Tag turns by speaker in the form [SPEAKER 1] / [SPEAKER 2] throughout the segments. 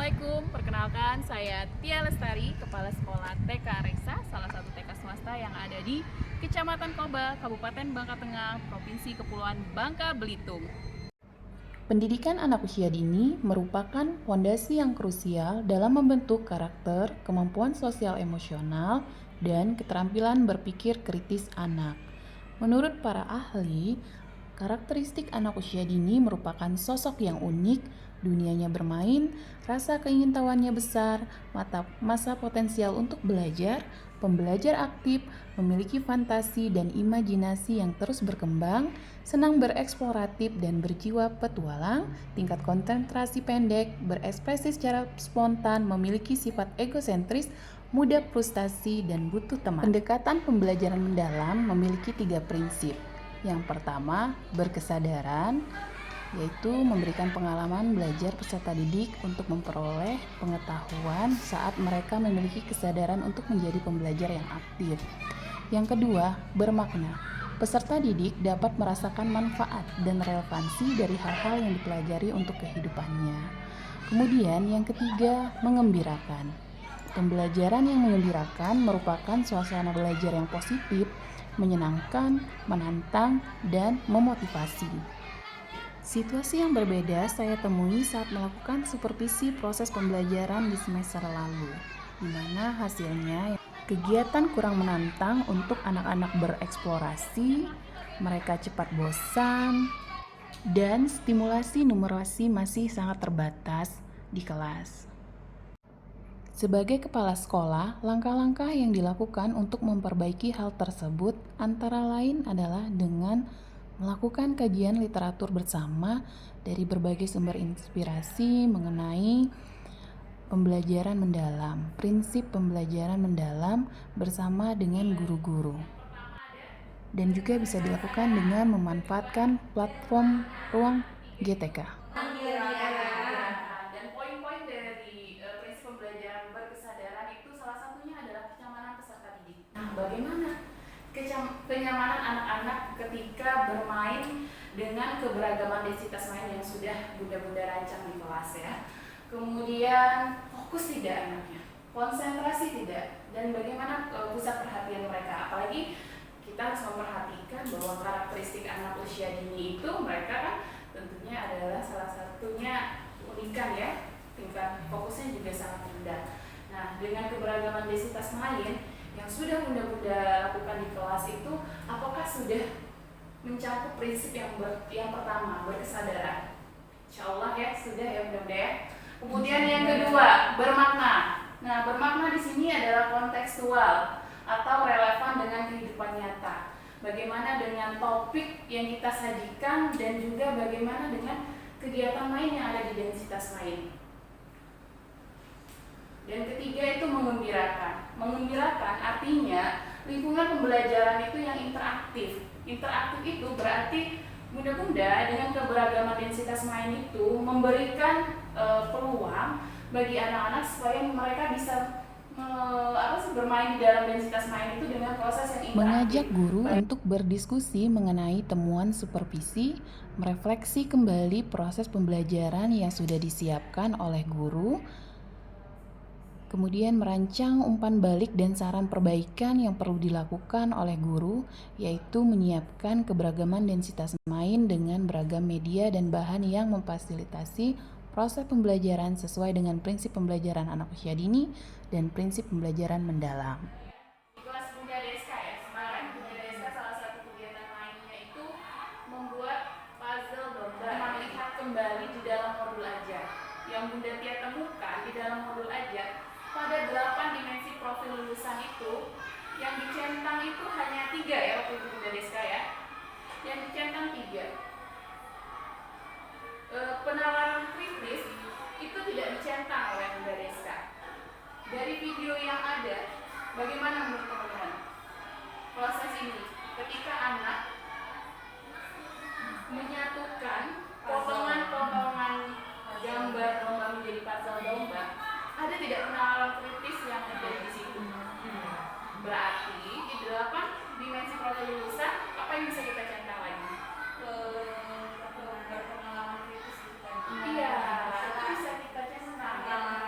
[SPEAKER 1] Assalamualaikum, perkenalkan saya Tia Lestari, Kepala Sekolah TK Reksa, salah satu TK swasta yang ada di Kecamatan Koba, Kabupaten Bangka Tengah, Provinsi Kepulauan Bangka Belitung.
[SPEAKER 2] Pendidikan anak usia dini merupakan fondasi yang krusial dalam membentuk karakter, kemampuan sosial emosional, dan keterampilan berpikir kritis anak. Menurut para ahli, karakteristik anak usia dini merupakan sosok yang unik, dunianya bermain, rasa keingintahuannya besar, masa potensial untuk belajar, pembelajar aktif, memiliki fantasi dan imajinasi yang terus berkembang, senang bereksploratif dan berjiwa petualang, tingkat konsentrasi pendek, berekspresi secara spontan, memiliki sifat egosentris, mudah frustasi, dan butuh teman. Pendekatan pembelajaran mendalam memiliki 3 prinsip. Yang pertama, berkesadaran, yaitu memberikan pengalaman belajar peserta didik untuk memperoleh pengetahuan saat mereka memiliki kesadaran untuk menjadi pembelajar yang aktif. Yang kedua, bermakna. Peserta didik dapat merasakan manfaat dan relevansi dari hal-hal yang dipelajari untuk kehidupannya. Kemudian yang ketiga, mengembirakan. Pembelajaran yang mengembirakan merupakan suasana belajar yang positif, menyenangkan, menantang, dan memotivasi. Situasi yang berbeda saya temui saat melakukan supervisi proses pembelajaran di semester lalu, di mana hasilnya kegiatan kurang menantang untuk anak-anak bereksplorasi, mereka cepat bosan, dan stimulasi numerasi masih sangat terbatas di kelas. Sebagai kepala sekolah, langkah-langkah yang dilakukan untuk memperbaiki hal tersebut antara lain adalah dengan melakukan kajian literatur bersama dari berbagai sumber inspirasi mengenai pembelajaran mendalam, prinsip pembelajaran mendalam bersama dengan guru-guru. Dan juga bisa dilakukan dengan memanfaatkan platform ruang GTK.
[SPEAKER 1] Dan poin-poin dari prinsip pembelajaran berkesadaran itu salah satunya adalah kenyamanan peserta didik. Nah, bagaimana kenyamanan anak-anak ketika bermain dengan keberagaman densitas main yang sudah bunda-bunda rancang di kelas ya. Kemudian fokus tidak anaknya, konsentrasi tidak, dan bagaimana pusat perhatian mereka. Apalagi kita harus memperhatikan bahwa karakteristik anak usia dini itu mereka kan tentunya adalah salah satunya unikan ya, tingkat fokusnya juga sangat rendah. Nah, dengan keberagaman densitas main yang sudah bunda-bunda lakukan di kelas itu, apakah sudah mencakup prinsip yang pertama, berkesadaran? Insya Allah ya, sudah ya bunda ya. Kemudian yang kedua, bermakna. Nah, bermakna di sini adalah kontekstual atau relevan dengan kehidupan nyata. Bagaimana dengan topik yang kita sajikan dan juga bagaimana dengan kegiatan main yang ada di densitas main. Dan ketiga itu mengembirakan. Mengembirakan artinya lingkungan pembelajaran itu yang interaktif. Interaktif itu berarti bunda-bunda dengan keberagaman densitas main itu memberikan peluang bagi anak-anak supaya mereka bisa bermain di dalam densitas main itu dengan proses yang interaktif.
[SPEAKER 2] Mengajak guru untuk berdiskusi mengenai temuan supervisi, merefleksi kembali proses pembelajaran yang sudah disiapkan oleh guru, kemudian merancang umpan balik dan saran perbaikan yang perlu dilakukan oleh guru, yaitu menyiapkan keberagaman densitas main dengan beragam media dan bahan yang memfasilitasi proses pembelajaran sesuai dengan prinsip pembelajaran anak usia dini dan prinsip pembelajaran mendalam.
[SPEAKER 1] Di kelas Bunda Deska ya, kemarin Bunda Deska salah satu kegiatan mainnya itu membuat puzzle domba, melihat kembali di dalam modul ajar. Yang Bunda Tia temukan di dalam modul ajar, pada 8 dimensi profil lulusan itu, yang dicentang itu hanya 3 ya waktu itu Bunda Deska ya. Yang dicentang 3. Penawaran kritis itu tidak dicentang oleh Bunda Deska. Dari video yang ada, bagaimana menurut teman-teman proses ini ketika anak menyatukan potongan-potongan gambar domba menjadi puzzle domba, ada tidak penawaran kritis yang ada di situ? Berarti di 8 dimensi profil lulusan apa yang bisa kita centang lagi? Pengalaman kritis. Iya, itu bisa kita centang.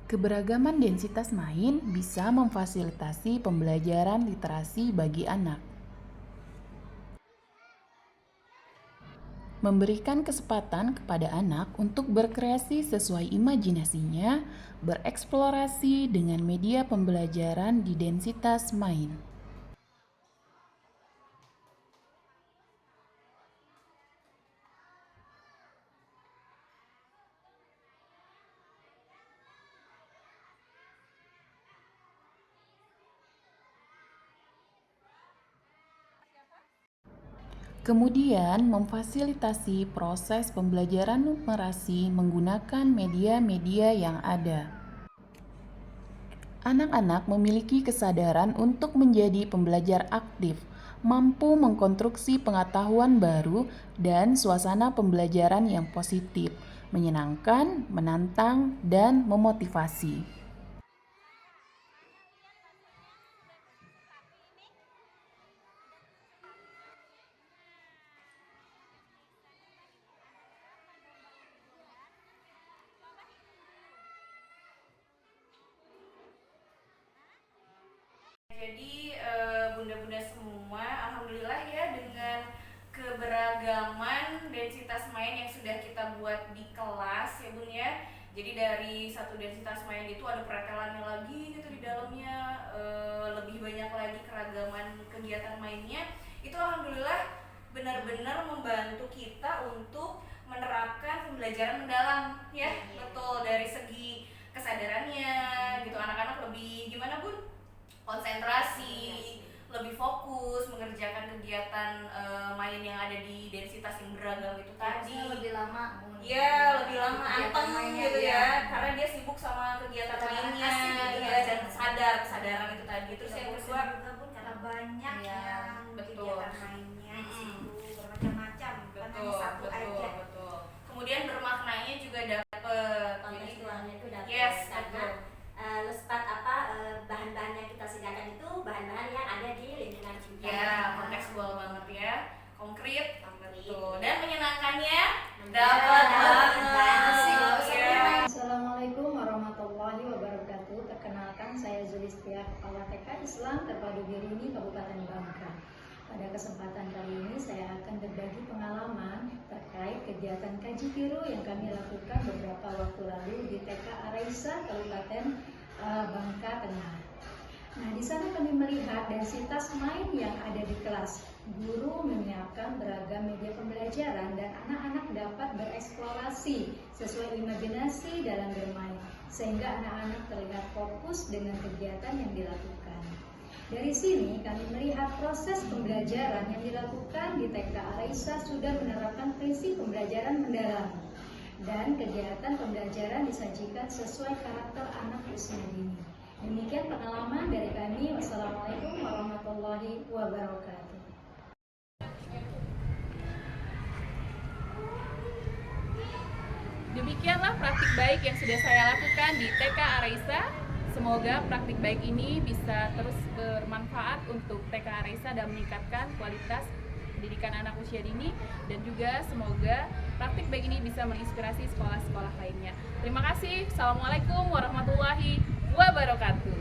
[SPEAKER 2] Keberagaman densitas main bisa memfasilitasi pembelajaran literasi bagi anak. Memberikan kesempatan kepada anak untuk berkreasi sesuai imajinasinya, bereksplorasi dengan media pembelajaran di densitas main. Kemudian, memfasilitasi proses pembelajaran numerasi menggunakan media-media yang ada. Anak-anak memiliki kesadaran untuk menjadi pembelajar aktif, mampu mengkonstruksi pengetahuan baru dan suasana pembelajaran yang positif, menyenangkan, menantang, dan memotivasi.
[SPEAKER 1] Jadi bunda-bunda semua, alhamdulillah ya dengan keberagaman densitas main yang sudah kita buat di kelas ya bun ya. Jadi dari satu densitas main itu ada pretelannya lagi gitu di dalamnya, lebih banyak lagi keragaman kegiatan mainnya. Itu alhamdulillah benar-benar membantu kita untuk menerapkan pembelajaran mendalam ya. Betul, dari segi kesadarannya gitu, anak-anak lebih gimana bun? Konsentrasi, lebih fokus mengerjakan kegiatan main yang ada di densitas yang beragam itu tadi.
[SPEAKER 3] Lebih lama.
[SPEAKER 1] Iya, lebih lama anteng
[SPEAKER 3] mainnya,
[SPEAKER 1] gitu
[SPEAKER 3] ya.
[SPEAKER 1] ya. Karena dia sibuk sama kegiatan
[SPEAKER 3] Kegiatan
[SPEAKER 1] mainnya
[SPEAKER 3] asik gitu
[SPEAKER 1] ya,
[SPEAKER 3] ya.
[SPEAKER 1] dan kesadaran itu tadi. Terus yang kedua,
[SPEAKER 3] juga pun karena banyak
[SPEAKER 1] Iya,
[SPEAKER 3] yang
[SPEAKER 1] betul.
[SPEAKER 3] kegiatan mainnya di
[SPEAKER 1] Mm-mm.
[SPEAKER 3] situ bermacam-macam, bukan hanya satu aja.
[SPEAKER 1] betul. Kemudian bermaknanya juga dapet.
[SPEAKER 3] Kontekstualnya itu dapat
[SPEAKER 1] Yes,
[SPEAKER 3] karena
[SPEAKER 1] betul.
[SPEAKER 3] lespat bahan-bahan yang kita sediakan itu bahan-bahan yang ada di lingkungan kita.
[SPEAKER 1] Ya, kontekstual banget ya, konkret,
[SPEAKER 3] Konkret.
[SPEAKER 1] betul. Dan menyenangkannya
[SPEAKER 3] Dapat
[SPEAKER 1] dapat
[SPEAKER 3] banget.
[SPEAKER 1] ya.
[SPEAKER 4] Assalamualaikum warahmatullahi wabarakatuh. Perkenalkan, saya Zulistia, Kepala TK Islam Terpadu Birini Kabupaten Bangka. Pada kesempatan kali ini saya akan berbagi pengalaman terkait kegiatan kaji tiru yang kami lakukan beberapa waktu lalu di TK Araisa Kabupaten Bangka Tengah. Nah, di sana kami melihat densitas main yang ada di kelas. Guru menyiapkan beragam media pembelajaran dan anak-anak dapat bereksplorasi sesuai imajinasi dalam bermain, sehingga anak-anak terlihat fokus dengan kegiatan yang dilakukan. Dari sini kami melihat proses pembelajaran yang dilakukan di TK Araisa sudah menerapkan prinsip pembelajaran mendalam, dan kegiatan pembelajaran disajikan sesuai karakter anak usia dini. Demikian pengalaman dari kami. Wassalamualaikum warahmatullahi wabarakatuh.
[SPEAKER 2] Demikianlah praktik baik yang sudah saya lakukan di TK Araisa. Semoga praktik baik ini bisa terus bermanfaat untuk TK Araisa dan meningkatkan kualitas pendidikan anak usia dini, dan juga semoga praktik baik ini bisa menginspirasi sekolah-sekolah lainnya. Terima kasih. Assalamualaikum warahmatullahi wabarakatuh.